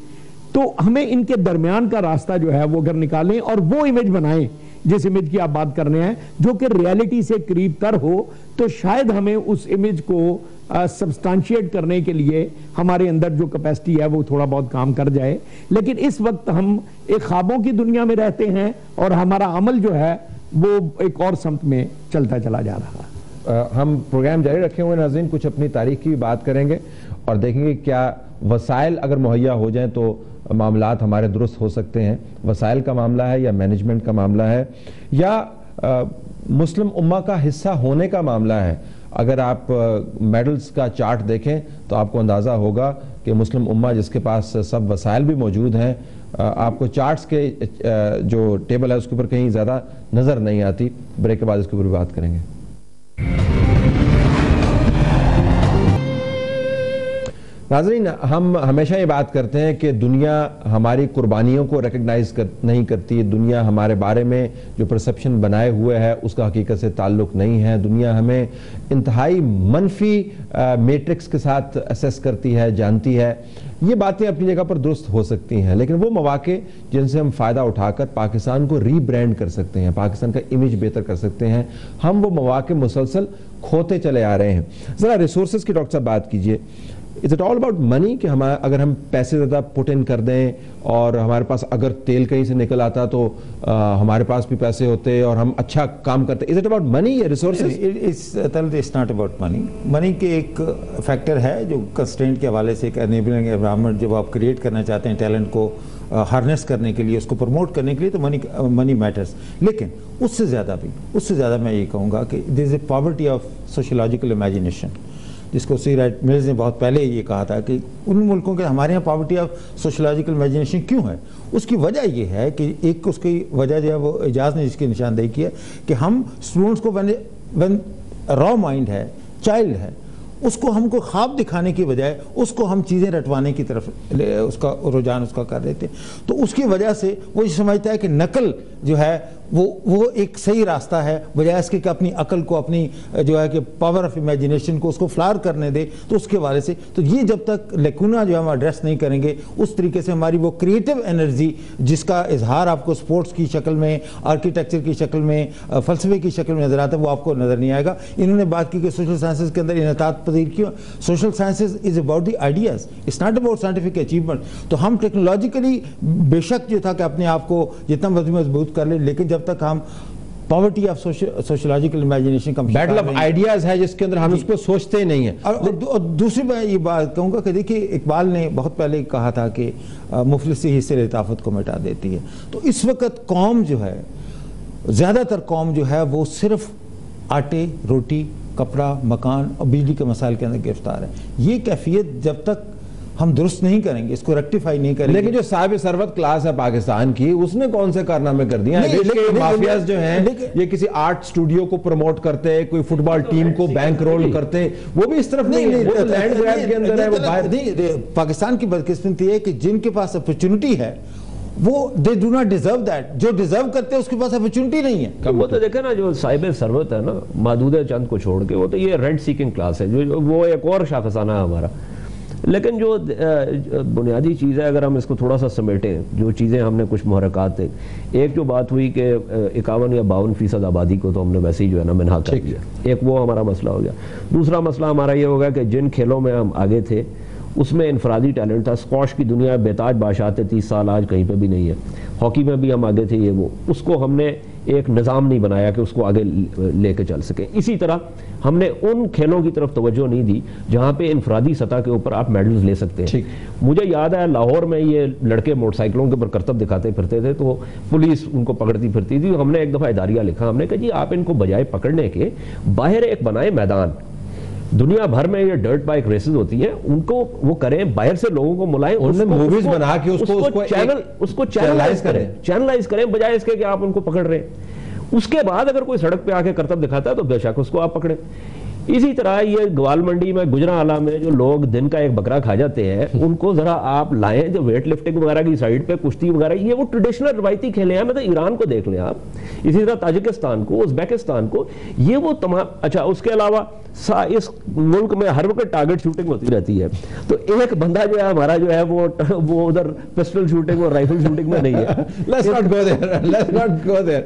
S2: तो हमें इनके दरमियान का रास्ता जो है वो अगर निकालें और वो इमेज बनाएं जिस इमेज की आप बात कर रहे हैं, जो कि रियलिटी से करीब तर हो, तो शायद हमें उस इमेज को सब्सटेंशिएट करने के लिए हमारे अंदर जो कैपेसिटी है वो थोड़ा बहुत काम कर जाए। लेकिन इस वक्त हम एक ख्वाबों की दुनिया में रहते हैं और हमारा अमल जो है वो एक और समत में चलता चला जा रहा है।
S1: हम प्रोग्राम जारी रखे हुए नाज़रीन, कुछ अपनी तारीख की भी बात करेंगे और देखेंगे क्या वसाइल अगर मुहैया हो जाएं तो मामलात हमारे दुरुस्त हो सकते हैं। वसाइल का मामला है या मैनेजमेंट का मामला है या मुस्लिम उम्मा का हिस्सा होने का मामला है। अगर आप मेडल्स का चार्ट देखें तो आपको अंदाज़ा होगा कि मुस्लिम उम्मा जिसके पास सब वसाइल भी मौजूद हैं, आपको चार्ट्स के जो टेबल है उसके ऊपर कहीं ज़्यादा नज़र नहीं आती। ब्रेक के बाद इसके ऊपर भी बात करेंगे। नाज़रीन, हम हमेशा ये बात करते हैं कि दुनिया हमारी कुर्बानियों को रिकग्नाइज नहीं करती। दुनिया हमारे बारे में जो परसेप्शन बनाए हुए है उसका हकीकत से ताल्लुक़ नहीं है। दुनिया हमें इंतहाई मनफी मैट्रिक्स के साथ असेस करती है, जानती है। ये बातें अपनी जगह पर दुरुस्त हो सकती हैं, लेकिन वो मौके जिनसे हम फ़ायदा उठाकर पाकिस्तान को रीब्रांड कर सकते हैं, पाकिस्तान का इमेज बेहतर कर सकते हैं, हम वो मौके मुसलसल खोते चले आ रहे हैं। ज़रा रिसोर्सेज की डॉक्टर साहब बात कीजिए। Is it all about money कि हम अगर हम पैसे ज़्यादा पुट इन कर दें और हमारे पास अगर तेल कहीं से निकल आता तो हमारे पास भी पैसे होते और हम अच्छा काम करते? इज इट अबाउट मनी या resources?
S3: It's not about money. Money के एक फैक्टर है जो कंस्ट्रेंट के हवाले से, एक एनेबलिंग एनवायरनमेंट जब आप क्रिएट करना चाहते हैं टैलेंट को हार्नेस करने के लिए, उसको प्रमोट करने के लिए, तो मनी मैटर्स। लेकिन उससे ज़्यादा मैं ये कहूँगा कि there is a poverty of sociological imagination, जिसको सी राइट मिल्स ने बहुत पहले ये कहा था कि उन मुल्कों के हमारे यहाँ पॉवर्टी ऑफ सोशियोलॉजिकल इमेजिनेशन क्यों है। उसकी वजह ये है कि एक उसकी वजह जो है वो एजाज ने जिसकी निशानदेही की है कि हम स्टूडेंट्स को व्हेन रॉ माइंड है, चाइल्ड है, उसको हमको ख्वाब दिखाने की बजाय उसको हम चीज़ें रटवाने की तरफ उसका रुझान उसका कर देते हैं। तो उसकी वजह से वो ये समझता है कि नकल जो है वो एक सही रास्ता है, बजाय इसके कि अपनी अकल को, अपनी जो है कि पावर ऑफ इमेजिनेशन को उसको फ्लावर करने दे। तो उसके वाले से तो ये जब तक लेकुना जो हम एड्रेस नहीं करेंगे, उस तरीके से हमारी वो क्रिएटिव एनर्जी जिसका इजहार आपको स्पोर्ट्स की शक्ल में, आर्किटेक्चर की शक्ल में, फलसफे की शक्ल में नजर आता है, वो आपको नजर नहीं आएगा। इन्होंने बात की कि सोशल साइंसेज के अंदर इनहतात पजीर क्यों? Social sciences is about the ideas, it's not about scientific achievement. तो हम टेक्नोलॉजिकली बेशक जो था कि अपने आप को जितना मजबूत कर ले, लेकिन जब तक हम पॉवर्टी ऑफ सोशियोलॉजिकल इमेजिनेशन का
S1: बैटल ऑफ आइडियाज है जिसके अंदर हम उसको सोचते ही नहीं है।
S3: और दूसरी मैं ये बात कहूँगा कि देखिए इकबाल ने बहुत पहले कहा था कि मुफलिसी ही से लताफत को मिटा देती है। तो इस वक्त कौम जो है, ज़्यादातर कौम जो है वो सिर्फ आटे, रोटी, कपड़ा, मकान और बिजली के मसाइल के अंदर गिरफ्तार है। ये कैफियत जब तक हम दुरुस्त नहीं करेंगे, इसको रेक्टिफाई नहीं करेंगे।
S1: लेकिन जो साहिब सरवत क्लास है पाकिस्तान की, उसने कौन से कारनामे कर दिए? माफियाज जो हैं ये किसी आर्ट स्टूडियो को प्रमोट करते हैं, कोई फुटबॉल टीम को बैंक रोल करते हैं, वो भी इस तरफ नहीं है, वो लैंड ग्रैब के अंदर है, वो बाहर।
S3: पाकिस्तान की बदकिस्मती है कि जिनके पास अपॉर्चुनिटी है वो they do not deserve that, जो डिजर्व करते हैं उसके पास अपॉर्चुनिटी नहीं है।
S4: वो तो देखे ना, जो साहिब सरवत है ना, महदूद चंद को छोड़ के, वो तो ये रेंट सीकिंग क्लास है, जो वो एक और शाखसाना है हमारा। लेकिन जो बुनियादी चीज़ है, अगर हम इसको थोड़ा सा समेटें, जो चीज़ें हमने कुछ मुहरकात थे, एक जो बात हुई कि 51 या 52% आबादी को तो हमने वैसे ही जो है ना मिनहा कर दिया, एक वो हमारा मसला हो गया। दूसरा मसला हमारा ये हो गया कि जिन खेलों में हम आगे थे उसमें इनफरादी टैलेंट था। स्क्वॉश की दुनिया बेताज बादशाह थे 30 साल, आज कहीं पे भी नहीं है। हॉकी में भी हम आगे थे, ये वो, उसको हमने एक निज़ाम नहीं बनाया कि उसको आगे लेके चल सके। इसी तरह हमने उन खेलों की तरफ तवज्जो नहीं दी जहाँ पे इनफरादी सतह के ऊपर आप मेडल्स ले सकते हैं। मुझे याद है लाहौर में ये लड़के मोटरसाइकिलों के ऊपर करतब दिखाते फिरते थे, तो पुलिस उनको पकड़ती फिरती थी। हमने एक दफ़ा इदारिया लिखा, हमने कहा जी आप इनको बजाय पकड़ने के बाहर एक बनाए मैदान, दुनिया भर में ये डर्ट बाइक रेसेस होती हैं, उनको वो करें, बाहर से लोगों को बुलाएं,
S1: मूवीज बना के
S4: उसको चैनलाइज करें, बजाय इसके कि आप उनको पकड़ रहे हैं। उसके बाद अगर कोई सड़क पे आके करतब दिखाता है तो बेशक उसको आप पकड़े। इसी तरह ये ग्वाल मंडी में, गुजरांवाला में जो लोग दिन का एक बकरा खा जाते हैं, उनको जरा आप लाएं, जो वेट लिफ्टिंग वगैरह की साइड पे, कुश्ती वगैरह, ये वो ट्रेडिशनल रवायती खेले हैं। मतलब ईरान को देख लें आप, इसी तरह ताजिकिस्तान को, उज़्बेकिस्तान को, ये वो तमाम। अच्छा, उसके अलावा इस मुल्क में हर वक्त टारगेट शूटिंग होती रहती है, तो एक बंदा जो है हमारा जो है वो उधर पिस्टल शूटिंग और राइफल शूटिंग में नहीं है।
S1: Let's not go there. Let's not go there.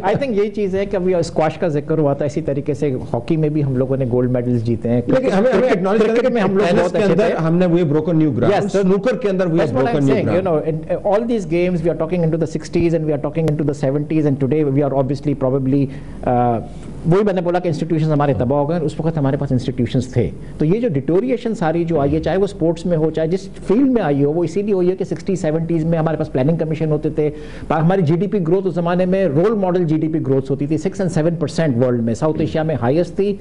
S5: I think यही चीज है कि अभी स्क्वाश का जिक्र हुआ था, इसी तरीके से हॉकी में भी हम लोगों ने गोल्ड मेडल्स जीते हैं।
S1: लेकिन हमें एक्नॉलेज करना है कि हम लोग बहुत अच्छे थे, हमने वो ब्रोकन न्यू ग्राउंड, स्नूकर के अंदर वो broken new ground.
S5: You know, in all these games we are talking into the 60s and we are talking into the 70s and today we are obviously probably वही मैंने बोला कि institutions हमारे तबाह हो गए, उस वक्त हमारे पास इंस्टीट्यूशंस थे। तो ये जो डिटोरिएशन सारी जो आई है, चाहे वो स्पोर्ट्स में हो, चाहे जिस फील्ड में आई हो, वो इसीलिए हुई है कि 60-70s में हमारे पास प्लानिंग कमीशन होते थे। हमारी जीडीपी ग्रोथ उस जमाने में रोल मॉडल जीडीपी ग्रोथ होती थी, 6 and 7% वर्ल्ड में, साउथ एशिया में हाईएस्ट थी,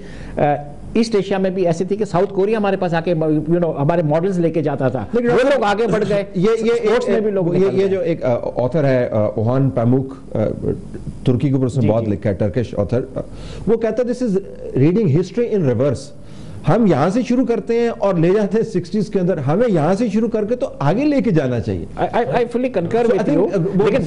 S5: ईस्ट एशिया में भी ऐसी थी कि साउथ कोरिया हमारे पास आके हमारे मॉडल्स लेके जाता था, वो लोग आगे बढ़ गए। ये स्पोर्ट्स में भी लोग,
S1: ये जो एक ऑथर है ओहान पैमुक, तुर्की के ऊपर उसने बहुत लिखा है, टर्किश ऑथर, वो कहता है this is reading history in reverse. हम यहाँ से शुरू करते हैं और ले जाते हैं 60s के अंदर, हमें यहाँ से शुरू करके तो आगे लेके जाना चाहिए।
S5: I fully concur with you, लेकिन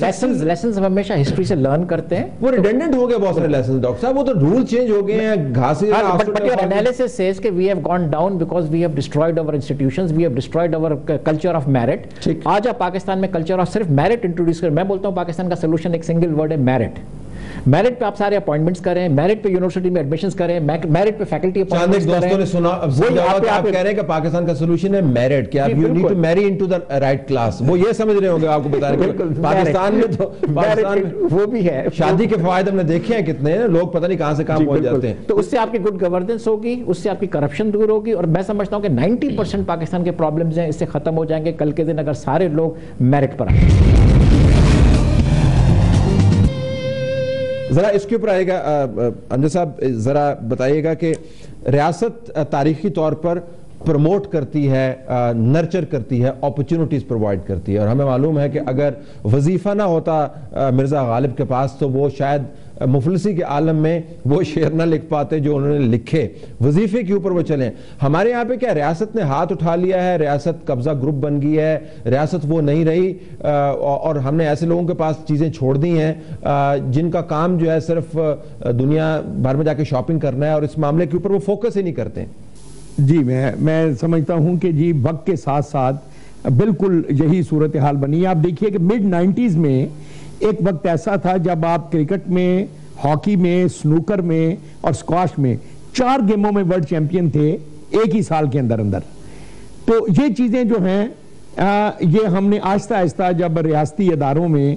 S5: लेसन्स हम हमेशा हिस्ट्री से लर्न करते हैं।
S1: वो रिडंडेंट हो गए बहुत सारे लेसन्स डॉक्टर साहब, वो तो रूल चेंज हो गए हैं, घासे।
S5: But your analysis says कि we have gone down because we have destroyed our institutions, we have destroyed our culture of merit। आज आप पाकिस्तान में कल्चर ऑफ सिर्फ मेरिट इंट्रोड्यूस कर, मैं बोलता हूँ पाकिस्तान का सोल्यूशन एक सिंगल वर्ड है, मेरिट। मेरिट पे आप सारे अपॉइंटमेंट्स करें, मेरिट पे यूनिवर्सिटी में एडमिशंस करें, मेरिट पे फैकल्टी अपॉइंटमेंट्स करें।
S1: दोस्तों ने सुना, आप कह रहे हैं कि पाकिस्तान का सॉल्यूशन है मेरिट, कि आप you need to marry into the right class. वो ये समझ रहे होंगे, आपको बता रहे हैं पाकिस्तान में तो
S5: वो भी है,
S1: शादी के फायदे हमने देखे हैं कितने हैं, लोग पता नहीं कहां से कहां पहुंच जाते हैं।
S5: तो उससे आपकी गुड गवर्नेंस होगी, उससे आपकी करप्शन दूर होगी, और मैं समझता हूं कि 90% पाकिस्तान के प्रॉब्लम्स हैं इससे खत्म हो जाएंगे कल के दिन अगर सारे लोग मेरिट पर आए।
S1: जरा इसके ऊपर आएगा अमजद साहब, जरा बताइएगा कि रियासत तारीखी तौर पर प्रमोट करती है, नर्चर करती है, अपॉर्चुनिटीज प्रोवाइड करती है, और हमें मालूम है कि अगर वजीफा ना होता मिर्जा गालिब के पास तो वो शायद मुफलिसी के आलम में वो शेर ना लिख पाते जो उन्होंने लिखे, वजीफे के ऊपर वो चले। हमारे यहाँ पे क्या रियासत ने हाथ उठा लिया है, रियासत कब्जा ग्रुप बन गई है, रियासत वो नहीं रही, और हमने ऐसे लोगों के पास चीज़ें छोड़ दी हैं जिनका काम जो है सिर्फ दुनिया भर में जाके शॉपिंग करना है, और इस मामले के ऊपर वो फोकस ही नहीं करते।
S2: जी, मैं समझता हूं कि जी वक्त के साथ साथ बिल्कुल यही सूरत हाल बनी है। आप देखिए कि मिड 90s में एक वक्त ऐसा था जब आप क्रिकेट में, हॉकी में, स्नूकर में और स्क्वाश में 4 गेमों में वर्ल्ड चैंपियन थे एक ही साल के अंदर अंदर। तो ये चीज़ें जो हैं ये हमने आहिस्ता आहिस्ता जब रियासती इदारों में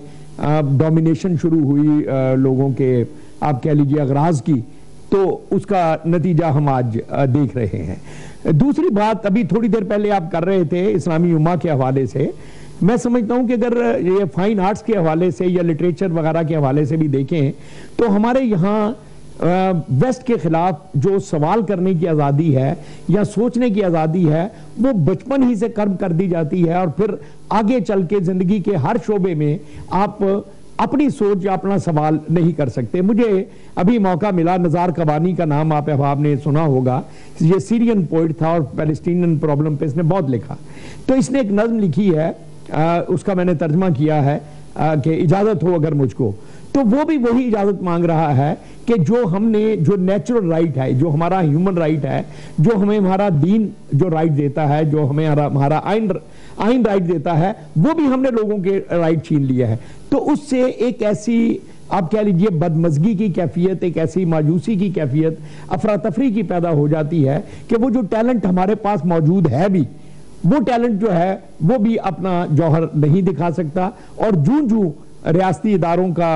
S2: डोमिनेशन शुरू हुई लोगों के, आप कह लीजिए अगराज की, तो उसका नतीजा हम आज देख रहे हैं। दूसरी बात अभी थोड़ी देर पहले आप कर रहे थे इस्लामी उम्मा के हवाले से, मैं समझता हूं कि अगर ये फाइन आर्ट्स के हवाले से या लिटरेचर वगैरह के हवाले से भी देखें तो हमारे यहाँ वेस्ट के खिलाफ जो सवाल करने की आज़ादी है या सोचने की आज़ादी है वो बचपन ही से कर्म कर दी जाती है, और फिर आगे चल के ज़िंदगी के हर शोबे में आप अपनी सोच या अपना सवाल नहीं कर सकते। मुझे अभी मौका मिला, नज़ार कबानी का नाम आपने सुना होगा, ये सीरियन पोइट था और पैलेस्टीनियन प्रॉब्लम पे इसने बहुत लिखा। तो इसने एक नज़्म लिखी है, उसका मैंने तर्जमा किया है कि इजाज़त हो अगर मुझको, तो वो भी वही इजाज़त मांग रहा है कि जो हमने, जो नेचुरल राइट है, जो हमारा ह्यूमन राइट है, जो हमें हमारा दीन जो राइट देता है, जो हमें हमारा आइन राइट देता है, वो भी हमने लोगों के राइट छीन लिया है। तो उससे एक ऐसी, आप कह लीजिए, बदमज़गी की कैफियत, एक ऐसी मायूसी की कैफियत, अफरा तफरी की पैदा हो जाती है कि वो जो टैलेंट हमारे पास मौजूद है भी, वो टैलेंट जो है वो भी अपना जौहर नहीं दिखा सकता। और जूं रियासती इदारों का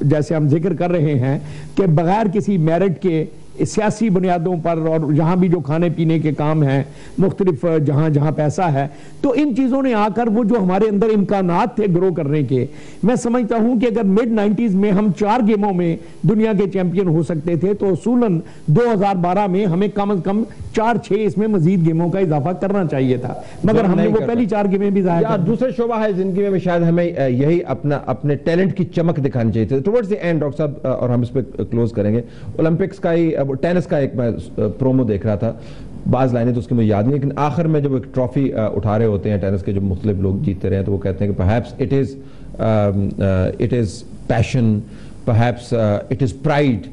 S2: जैसे हम जिक्र कर रहे हैं कि बगैर किसी मेरिट के सियासी बुनियादों पर, और जहाँ भी जो खाने पीने के काम हैं मुख्तलिफ, जहाँ पैसा है, तो इन चीज़ों ने आकर वो जो हमारे अंदर इम्कानात थे ग्रो करने के, मैं समझता हूँ कि अगर मिड 90s में हम 4 गेमों में दुनिया के चैंपियन हो सकते थे तो उसूलन 2012 में हमें कम अज कम 4-6 इसमें मजीद गेमों का इजाफा करना चाहिए था, मगर हमने वो पहली 4 गेमें भी ज़ाया।
S1: दूसरा शोबा है जिंदगी में शायद हमें यही अपने टैलेंट की चमक दिखानी चाहिए थी। टुवर्ड्स द एंड डॉक्टर साहब, और हम इस पर क्लोज करेंगे, ओलंपिक्स का ही, टेनिस का एक मैं प्रोमो देख रहा था, बाज लाइनें तो उसकी मुझे याद नहीं, लेकिन आखिर में जब एक ट्रॉफी उठा रहे होते हैं टेनिस के, जो मुख्तलिफ लोग जीतते रहे हैं, तो वो कहते हैं कि perhaps it is passion, perhaps it is pride,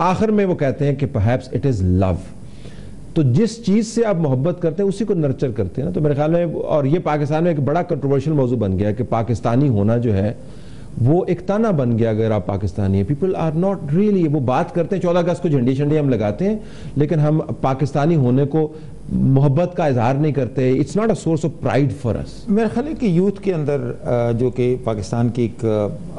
S1: आखिर में वो कहते हैं कि परहैप्स इट इज़ लव। तो जिस चीज़ से आप मोहब्बत करते हैं उसी को नर्चर करते हैं ना। तो मेरे ख्याल में, और ये पाकिस्तान में एक बड़ा कंट्रोवर्शियल मौजू बन गया है कि पाकिस्तानी होना जो है वो एक ताना बन गया। अगर आप पाकिस्तानी है, पीपल आर नॉट रियली, वो बात करते हैं 14 अगस्त को झंडी शंडी हम लगाते हैं, लेकिन हम पाकिस्तानी होने को मोहब्बत का इजहार नहीं करते। It's not a source of pride for us.
S3: मेरा ख्याल है कि यूथ के अंदर जो कि पाकिस्तान की एक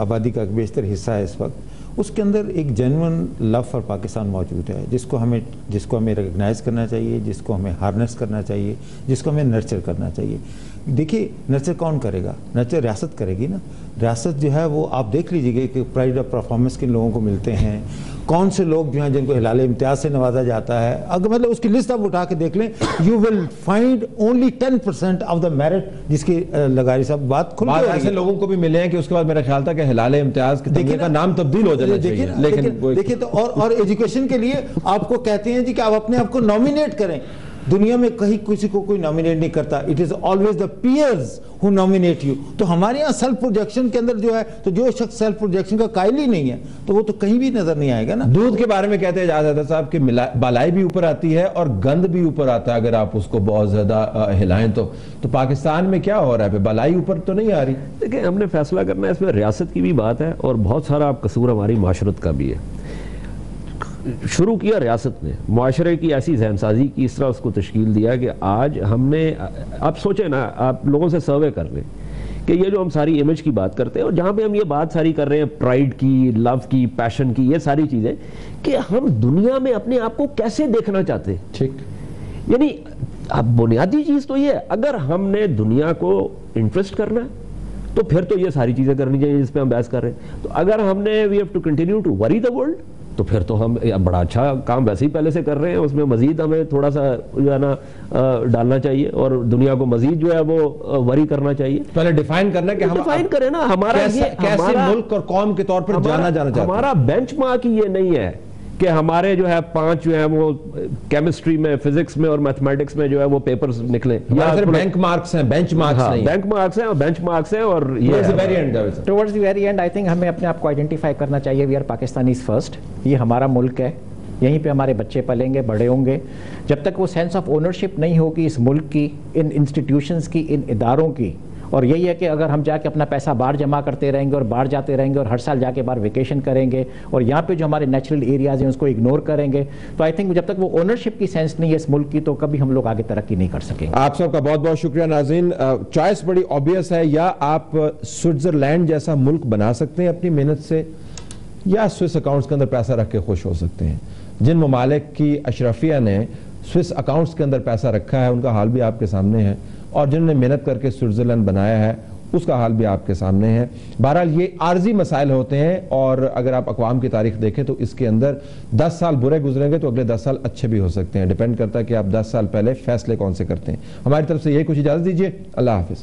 S3: आबादी का एक बेशतर हिस्सा है इस वक्त, उसके अंदर एक जेन्युइन लव फॉर पाकिस्तान मौजूद है, जिसको हमें रिकग्नाइज करना चाहिए, जिसको हमें हार्नेस करना चाहिए, जिसको हमें नर्चर करना चाहिए। देखिए, नर्चर कौन करेगा? नर्चर रियासत करेगी ना। रियासत जो है वो आप देख लीजिएगा कि प्राइड ऑफ परफॉर्मेंस किन लोगों को मिलते हैं, कौन से लोग जो हैं जिनको हिलाल इम्तियाज से नवाजा जाता है। अगर मतलब उसकी लिस्ट आप उठा के देख लें, you will find only 10% of the merit, जिसकी लगारी साहब बात खुल के
S1: ऐसे लोगों को भी मिले हैं कि उसके बाद मेरा ख्याल था कि हिलाल इम्तियाज के का नाम तब्दील हो जाना चाहिए। लेकिन
S3: देखिए तो और एजुकेशन के लिए आपको कहते हैं जी कि आप अपने आप को नॉमिनेट करें, दुनिया में कहीं किसी को कोई नॉमिनेट नहीं करता, it is always the peers who nominate you. तो हमारे यहाँ सेल्फ प्रोजेक्शन के अंदर जो है, तो जो शख्स सेल्फ प्रोजेक्शन का कायल ही नहीं है तो वो तो कहीं भी नजर नहीं आएगा ना।
S1: दूध के बारे में कहते हैं इजाज़त साहब कि बालाई भी ऊपर आती है और गंद भी ऊपर आता है अगर आप उसको बहुत ज्यादा हिलाएं तो पाकिस्तान में क्या हो रहा है, बालाई ऊपर तो नहीं आ रही।
S4: देखिए, हमने फैसला करना है, इसमें रियासत की भी बात है और बहुत सारा कसूर हमारी माशरत का भी है। शुरू किया रियासत ने, माशरे की ऐसी जहनसाजी की, इस तरह उसको तश्कील दिया कि आज हमने, आप सोचें ना, आप लोगों से सर्वे कर लें कि ये जो हम सारी इमेज की बात करते हैं और जहाँ पे हम ये बात सारी कर रहे हैं प्राइड की, लव की, पैशन की, ये सारी चीज़ें, कि हम दुनिया में अपने आप को कैसे देखना चाहते हैं।
S1: ठीक,
S4: यानी अब बुनियादी चीज़ तो ये है, अगर हमने दुनिया को इंटरेस्ट करना है तो फिर तो ये सारी चीज़ें करनी चाहिए जिस पे हम बहस कर रहे हैं। तो अगर हमने we have to continue to worry the world, तो फिर तो हम बड़ा अच्छा काम वैसे ही पहले से कर रहे हैं, उसमें मजीद हमें थोड़ा सा जो है ना डालना चाहिए और दुनिया को मजीद जो है वो वरी करना चाहिए।
S1: पहले डिफाइन करना कि हम
S4: डिफाइन करें ना, हमारा
S1: कैसे मुल्क और कौम के तौर पर जाना चाहते हैं।
S4: हमारा बेंचमार्क ये नहीं है कि हमारे जो है 5 जो है वो केमिस्ट्री में, फिजिक्स में और मैथमेटिक्स में जो है वो पेपर्स निकले,
S1: बैंक मार्क्स हैं, बेंच मार्क्स नहीं,
S4: बैंक मार्क्स हैं और बेंच मार्क्स हैं। और ये
S5: towards the very and I think हमें अपने आप को आइडेंटिफाई करना चाहिए, वी आर पाकिस्तानीज फर्स्ट। ये हमारा मुल्क है, यहीं पे हमारे बच्चे पलेंगे, बड़े होंगे। जब तक वो सेंस ऑफ ओनरशिप नहीं होगी इस मुल्क की, इन इंस्टीट्यूशंस की, इन इदारों की, और यही है कि अगर हम जाके अपना पैसा बाहर जमा करते रहेंगे और बाहर जाते रहेंगे और हर साल जाके बाहर वेकेशन करेंगे और यहाँ पे जो हमारे नेचुरल एरियाज हैं उसको इग्नोर करेंगे, तो आई थिंक जब तक वो ओनरशिप की सेंस नहीं है इस मुल्क की, तो कभी हम लोग आगे तरक्की नहीं कर सकेंगे।
S1: आप सबका बहुत बहुत शुक्रिया नाज़रीन। चॉइस बड़ी ऑब्वियस है, या आप स्विट्जरलैंड जैसा मुल्क बना सकते हैं अपनी मेहनत से, या स्विस अकाउंट्स के अंदर पैसा रख के खुश हो सकते हैं। जिन ममालिक की अशरफिया ने स्विस अकाउंट्स के अंदर पैसा रखा है उनका हाल भी आपके सामने है, और जिन्होंने मेहनत करके स्विट्जरलैंड बनाया है उसका हाल भी आपके सामने है। बहरहाल ये आर्जी मसाइल होते हैं, और अगर आप अक़वाम की तारीख देखें तो इसके अंदर 10 साल बुरे गुजरेंगे तो अगले 10 साल अच्छे भी हो सकते हैं। डिपेंड करता है कि आप 10 साल पहले फैसले कौन से करते हैं। हमारी तरफ से यही कुछ इजाज़त दीजिए, अल्लाह हाफिज़।